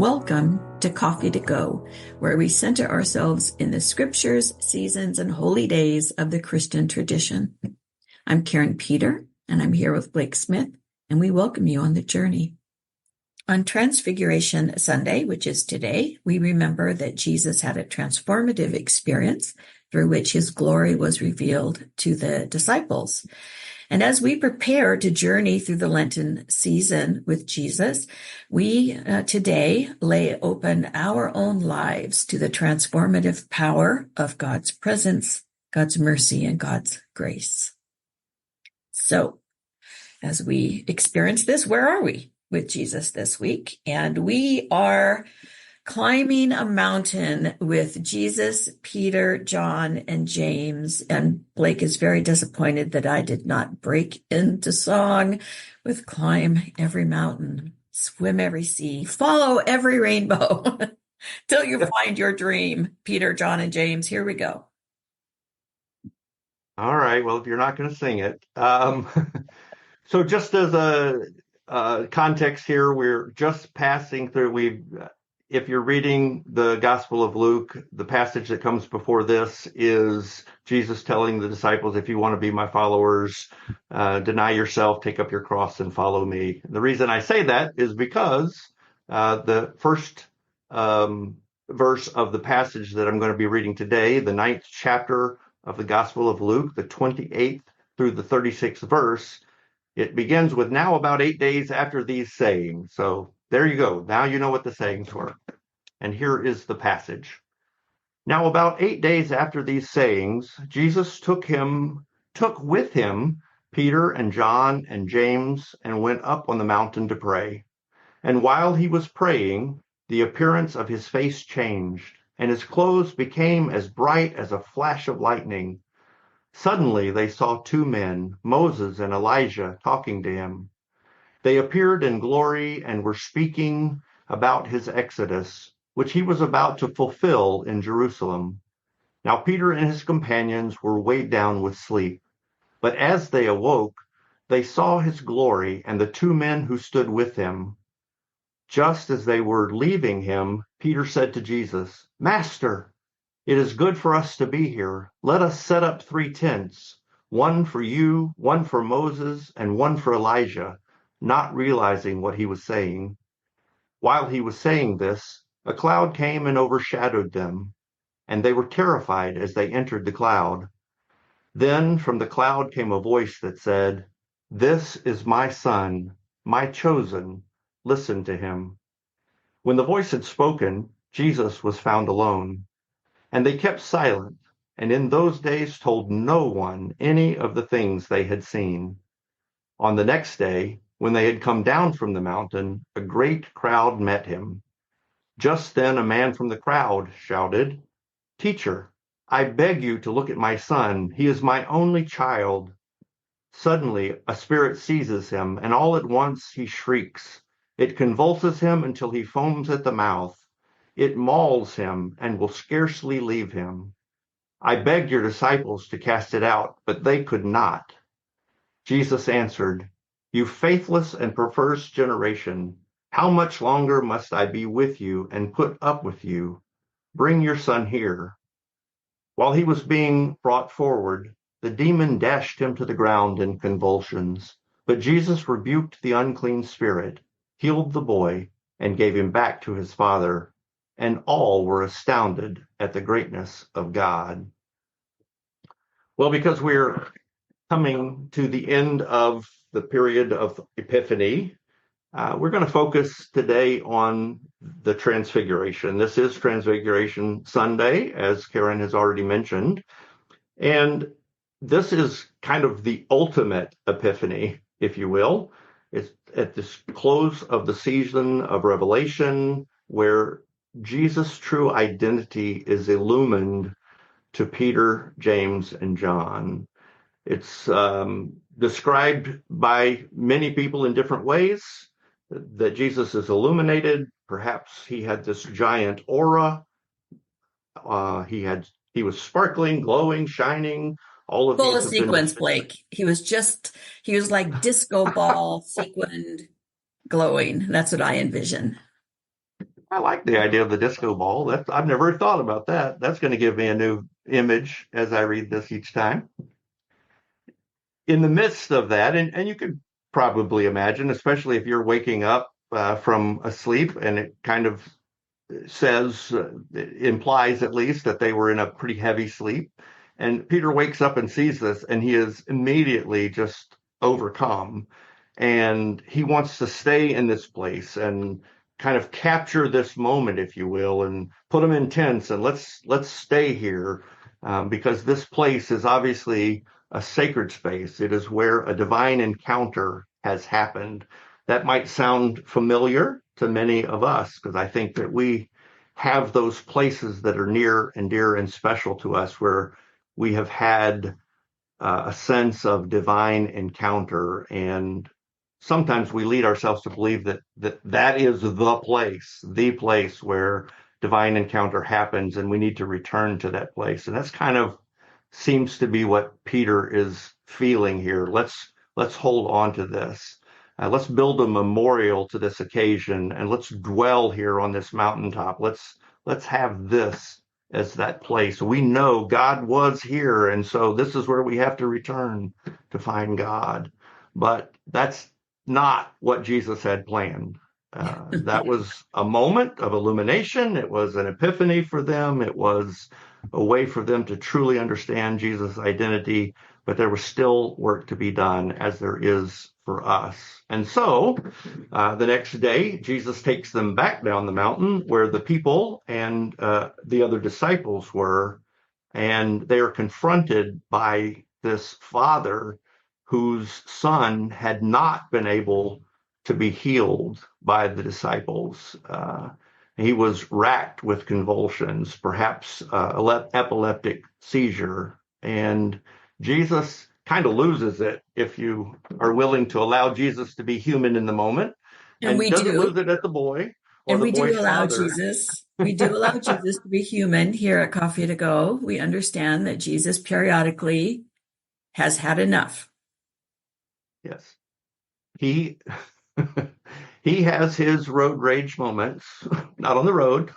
Welcome to Coffee to Go, where we center ourselves in the scriptures, seasons, and holy days of the Christian tradition. I'm Karen Peter, and I'm here with Blake Smith, and we welcome you on the journey. On Transfiguration Sunday, which is today, we remember that Jesus had a transformative experience through which his glory was revealed to the disciples. And as we prepare to journey through the Lenten season with Jesus, we today lay open our own lives to the transformative power of God's presence, God's mercy, and God's grace. So, as we experience this, where are we with Jesus this week? And we are climbing a mountain with Jesus, Peter, John, and James. And Blake is very disappointed that I did not break into song with climb every mountain, swim every sea, follow every rainbow till you find your dream. Peter, John, and James, here we go. All right. Well, if you're not going to sing it. So just as a context here, we're just passing through, if you're reading the Gospel of Luke, the passage that comes before this is Jesus telling the disciples, if you want to be my followers, deny yourself, take up your cross and follow me. The reason I say that is because the first verse of the passage that I'm going to be reading today, the 9th chapter of the Gospel of Luke, the 28th through the 36th verse, it begins with now about 8 days after these sayings. So there you go. Now you know what the sayings were. And here is the passage. Now about 8 days after these sayings, Jesus took with him Peter and John and James and went up on the mountain to pray. And while he was praying, the appearance of his face changed, and his clothes became as bright as a flash of lightning. Suddenly they saw two men, Moses and Elijah, talking to him. They appeared in glory and were speaking about his exodus, which he was about to fulfill in Jerusalem. Now Peter and his companions were weighed down with sleep. But as they awoke, they saw his glory and the two men who stood with him. Just as they were leaving him, Peter said to Jesus, "Master, it is good for us to be here. Let us set up 3 tents, one for you, one for Moses, and one for Elijah," not realizing what he was saying. While he was saying this, a cloud came and overshadowed them, and they were terrified as they entered the cloud. Then from the cloud came a voice that said, "This is my son, my chosen. Listen to him." When the voice had spoken, Jesus was found alone, and they kept silent, and in those days told no one any of the things they had seen. On the next day, when they had come down from the mountain, a great crowd met him. Just then a man from the crowd shouted, "Teacher, I beg you to look at my son. He is my only child." Suddenly a spirit seizes him, and all at once he shrieks. It convulses him until he foams at the mouth. It mauls him and will scarcely leave him. I begged your disciples to cast it out, but they could not. Jesus answered, "You faithless and perverse generation, how much longer must I be with you and put up with you? Bring your son here." While he was being brought forward, the demon dashed him to the ground in convulsions. But Jesus rebuked the unclean spirit, healed the boy, and gave him back to his father. And all were astounded at the greatness of God. Well, because we're coming to the end of the period of Epiphany, we're going to focus today on the Transfiguration. This is Transfiguration Sunday, as Karen has already mentioned. And this is kind of the ultimate Epiphany, if you will. It's at this close of the season of Revelation, where Jesus' true identity is illumined to Peter, James, and John. It's described by many people in different ways that Jesus is illuminated. Perhaps he had this giant aura. He was sparkling, glowing, shining. All of Full these of sequins, Blake. He was like disco ball, sequined, glowing. That's what I envision. I like the idea of the disco ball. I've never thought about that. That's going to give me a new image as I read this each time. In the midst of that, and you could probably imagine, especially if you're waking up from a sleep, and it kind of says, it implies at least that they were in a pretty heavy sleep. And Peter wakes up and sees this, and he is immediately just overcome. And he wants to stay in this place and kind of capture this moment, if you will, and put them in tents and let's stay here, because this place is obviously a sacred space. It is where a divine encounter has happened. That might sound familiar to many of us, because I think that we have those places that are near and dear and special to us where we have had a sense of divine encounter. And sometimes we lead ourselves to believe that is the place where divine encounter happens, and we need to return to that place. And that's kind of seems to be what Peter is feeling here. Let's hold on to this. Let's build a memorial to this occasion, and let's dwell here on this mountaintop. Let's have this as that place. We know God was here, and so this is where we have to return to find God. But that's not what Jesus had planned. That was a moment of illumination. It was an epiphany for them. It was a way for them to truly understand Jesus' identity, but there was still work to be done, as there is for us. And so the next day, Jesus takes them back down the mountain where the people and the other disciples were, and they are confronted by this father whose son had not been able to be healed by the disciples. He was racked with convulsions, perhaps epileptic seizure, and Jesus kind of loses it, if you are willing to allow Jesus to be human in the moment, And we doesn't lose do. it at the boy or And the we do boy's allow father. Jesus. We do allow Jesus to be human here at Coffee to Go. We understand that Jesus periodically has had enough. Yes. He he has his road rage moments, not on the road,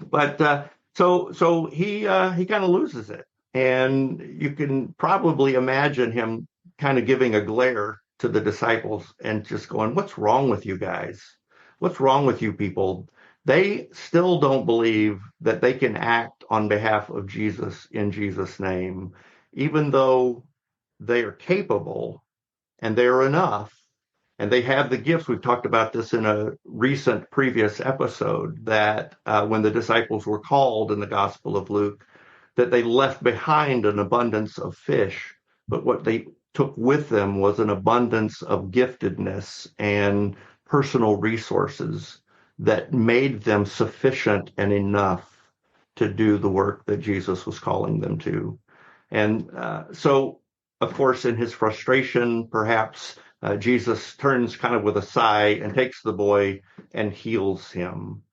but so he kind of loses it, and you can probably imagine him kind of giving a glare to the disciples and just going, "What's wrong with you guys? What's wrong with you people?" They still don't believe that they can act on behalf of Jesus in Jesus' name, even though they are capable and they are enough, and they have the gifts. We've talked about this in a recent previous episode, that when the disciples were called in the Gospel of Luke, that they left behind an abundance of fish, but what they took with them was an abundance of giftedness and personal resources that made them sufficient and enough to do the work that Jesus was calling them to. And so, of course, in his frustration, perhaps Jesus turns kind of with a sigh and takes the boy and heals him.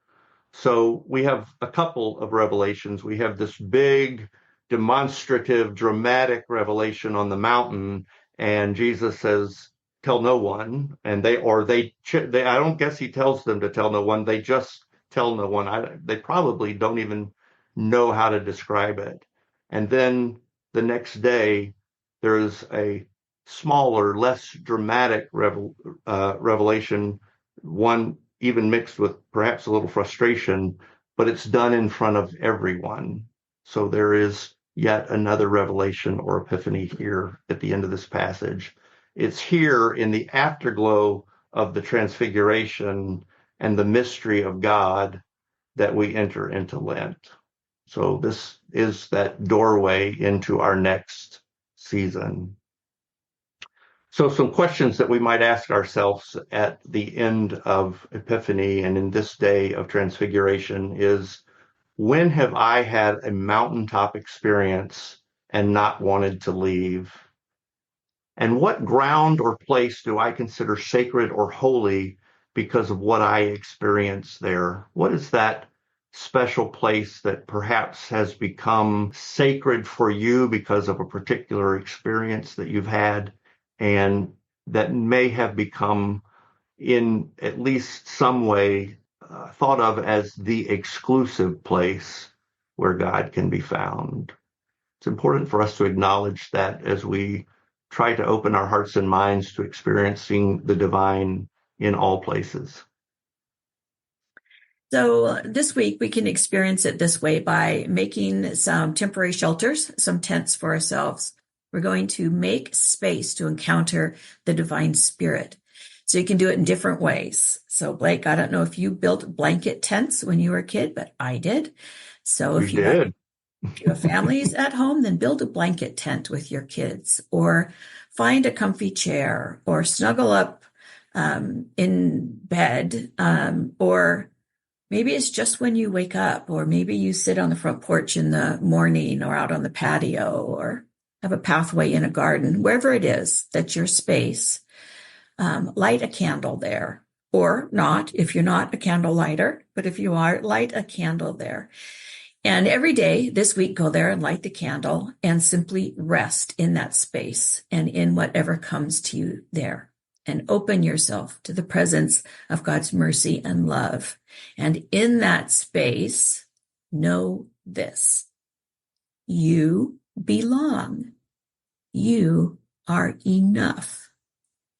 So we have a couple of revelations. We have this big, demonstrative, dramatic revelation on the mountain, and Jesus says, "Tell no one." And they I don't guess he tells them to tell no one. They just tell no one. They probably don't even know how to describe it. And then the next day, there's a smaller, less dramatic revelation, one even mixed with perhaps a little frustration, but it's done in front of everyone. So there is yet another revelation or epiphany here at the end of this passage. It's here in the afterglow of the Transfiguration and the mystery of God that we enter into Lent. So this is that doorway into our next season. So some questions that we might ask ourselves at the end of Epiphany and in this day of Transfiguration is, when have I had a mountaintop experience and not wanted to leave? And what ground or place do I consider sacred or holy because of what I experience there? What is that special place that perhaps has become sacred for you because of a particular experience that you've had, and that may have become, in at least some way, thought of as the exclusive place where God can be found. It's important for us to acknowledge that as we try to open our hearts and minds to experiencing the divine in all places. So this week we can experience it this way by making some temporary shelters, some tents for ourselves. We're going to make space to encounter the divine spirit. So you can do it in different ways. So Blake, I don't know if you built blanket tents when you were a kid, but I did. So if you have families at home, then build a blanket tent with your kids, or find a comfy chair, or snuggle up in bed, or maybe it's just when you wake up, or maybe you sit on the front porch in the morning or out on the patio, or have a pathway in a garden, wherever it is that's your space. Light a candle there, or not, if you're not a candle lighter, but if you are, light a candle there. And every day this week, go there and light the candle and simply rest in that space and in whatever comes to you there. And open yourself to the presence of God's mercy and love. And in that space, know this: you belong. You are enough.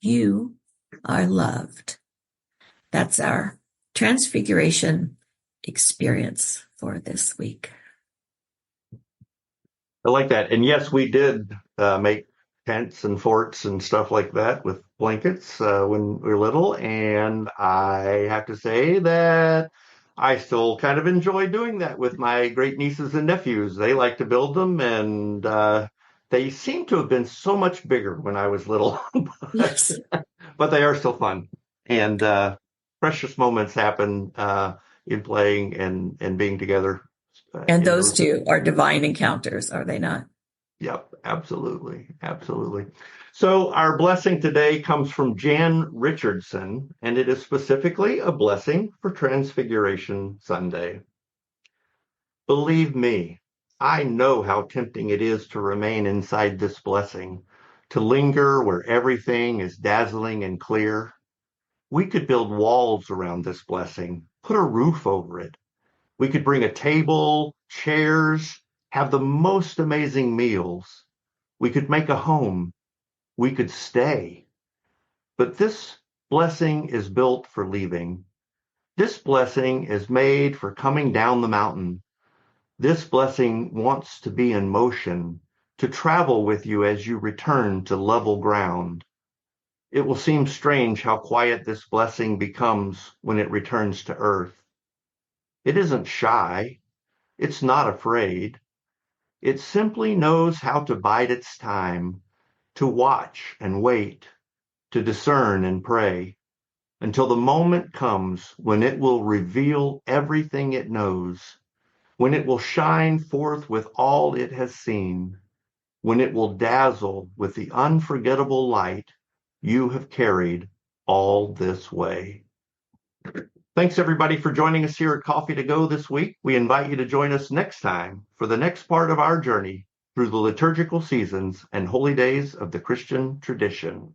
You are loved. That's our Transfiguration experience for this week. I like that. And yes, we did make tents and forts and stuff like that with blankets when we were little. And I have to say that I still kind of enjoy doing that with my great nieces and nephews. They like to build them, and they seem to have been so much bigger when I was little. Yes. But they are still fun. And precious moments happen in playing and being together. And those two are divine encounters, are they not? Yep, absolutely. Absolutely. So our blessing today comes from Jan Richardson, and it is specifically a blessing for Transfiguration Sunday. Believe me, I know how tempting it is to remain inside this blessing, to linger where everything is dazzling and clear. We could build walls around this blessing, put a roof over it. We could bring a table, chairs, have the most amazing meals. We could make a home. We could stay. But this blessing is built for leaving. This blessing is made for coming down the mountain. This blessing wants to be in motion, to travel with you as you return to level ground. It will seem strange how quiet this blessing becomes when it returns to earth. It isn't shy. It's not afraid. It simply knows how to bide its time, to watch and wait, to discern and pray, until the moment comes when it will reveal everything it knows, when it will shine forth with all it has seen, when it will dazzle with the unforgettable light you have carried all this way. Thanks, everybody, for joining us here at Coffee to Go this week. We invite you to join us next time for the next part of our journey through the liturgical seasons and holy days of the Christian tradition.